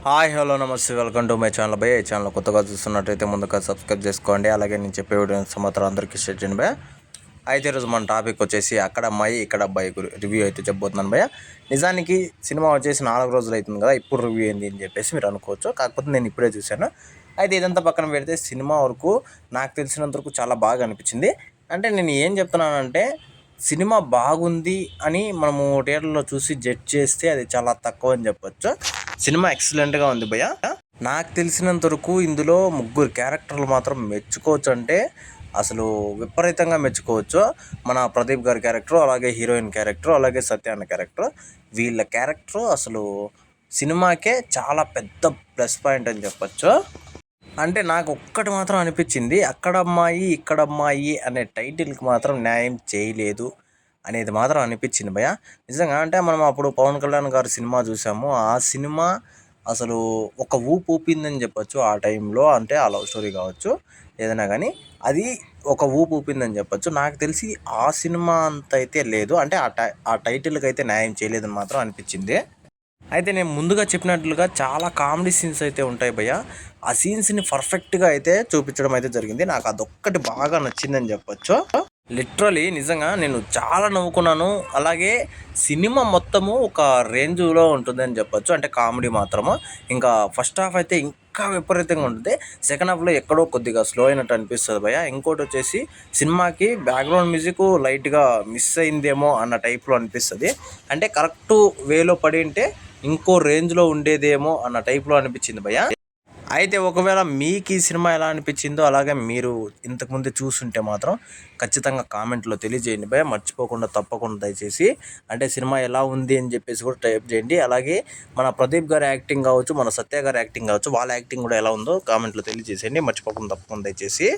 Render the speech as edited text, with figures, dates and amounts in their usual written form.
Hi hello నమస్తే welcome to my channel భయ్య. ఈ ఛానల్ కొత్తగా చూస్తున్నట్టయితే ముందుగా సబ్స్క్రైబ్ చేసుకోండి. అలాగే నేను చెప్పే వీడియోస్ మాత్రం అందరికీ షేర్ చేయండి భయ్య. అయితే ఈరోజు మన టాపిక్ వచ్చేసి అక్కడ అమ్మాయి ఇక్కడ అబ్బాయి రివ్యూ అయితే చెప్పబోతున్నాను భయ్య. నిజానికి సినిమా వచ్చేసి 4 రోజులు అవుతుంది కదా, ఇప్పుడు రివ్యూ ఏంది అని చెప్పేసి మీరు అనుకోవచ్చు. కాకపోతే నేను ఇప్పుడే చూశాను. అయితే ఇదంతా పక్కన పెడితే సినిమా వరకు నాకు తెలిసినంత వరకు చాలా బాగా అనిపించింది. అంటే నేను ఏం చెప్తున్నానంటే సినిమా బాగుంది అని మనము థియేటర్లో చూసి జడ్జ్ చేస్తే అది చాలా తక్కువ అని చెప్పొచ్చు. సినిమా ఎక్సలెంట్గా ఉంది భయ్య. నాకు తెలిసినంత వరకు ఇందులో 3 క్యారెక్టర్లు మాత్రం మెచ్చుకోవచ్చు, అంటే అసలు విపరీతంగా మెచ్చుకోవచ్చు. మన ప్రదీప్ గారి క్యారెక్టర్, అలాగే హీరోయిన్ క్యారెక్టర్, అలాగే సత్య అన్న క్యారెక్టర్, వీళ్ళ క్యారెక్టర్ అసలు సినిమాకే చాలా పెద్ద ప్లస్ పాయింట్ అని చెప్పొచ్చు. అంటే నాకు ఒక్కటి మాత్రం అనిపించింది, అక్కడ అమ్మాయి ఇక్కడ అమ్మాయి అనే టైటిల్కి మాత్రం న్యాయం చేయలేదు అనేది మాత్రం అనిపించింది భయ్య. నిజంగా అంటే మనం అప్పుడు పవన్ కళ్యాణ్ గారి సినిమా చూసాము. ఆ సినిమా అసలు ఒక ఊపు ఊపిందని చెప్పొచ్చు ఆ టైంలో. అంటే ఆ లవ్ స్టోరీ కావచ్చు ఏదైనా కానీ అది ఒక ఊపు ఊపిందని చెప్పొచ్చు. నాకు తెలిసి ఆ సినిమా అంత అయితే లేదు, అంటే ఆ టైటిల్కి అయితే న్యాయం చేయలేదని మాత్రం అనిపించింది. అయితే నేను ముందుగా చెప్పినట్లుగా చాలా కామెడీ సీన్స్ అయితే ఉంటాయి భయ్య. ఆ సీన్స్ని పర్ఫెక్ట్గా అయితే చూపించడం అయితే జరిగింది. నాకు అదొక్కటి బాగా నచ్చిందని చెప్పొచ్చు. లిటరలీ నిజంగా నేను చాలా నవ్వుకున్నాను. అలాగే సినిమా మొత్తము ఒక రేంజ్లో ఉంటుందని చెప్పొచ్చు. అంటే కామెడీ మాత్రము ఇంకా ఫస్ట్ హాఫ్ అయితే ఇంకా విపరీతంగా ఉంటుంది. సెకండ్ హాఫ్లో ఎక్కడో కొద్దిగా స్లో అయినట్టు అనిపిస్తుంది భయ్య. ఇంకోటి వచ్చేసి సినిమాకి బ్యాక్గ్రౌండ్ మ్యూజిక్ లైట్గా మిస్ అయిందేమో అన్న టైప్లో అనిపిస్తుంది. అంటే కరెక్ట్ వేలో పడి ఉంటే ఇంకో రేంజ్లో ఉండేదేమో అన్న టైప్లో అనిపించింది భయ్య. అయితే ఒకవేళ మీకు ఈ సినిమా ఎలా అనిపించిందో, అలాగే మీరు ఇంతకుముందు చూస్తుంటే మాత్రం ఖచ్చితంగా కామెంట్లో తెలియజేయండి భయ్య. మర్చిపోకుండా తప్పకుండా దయచేసి అంటే సినిమా ఎలా ఉంది అని చెప్పేసి కూడా టైప్ చేయండి. అలాగే మన ప్రదీప్ గారి యాక్టింగ్ కావచ్చు, మన సత్య గారి యాక్టింగ్ కావచ్చు, వాళ్ళ యాక్టింగ్ కూడా ఎలా ఉందో కామెంట్లో తెలియజేసేయండి. మర్చిపోకుండా తప్పకుండా దయచేసి.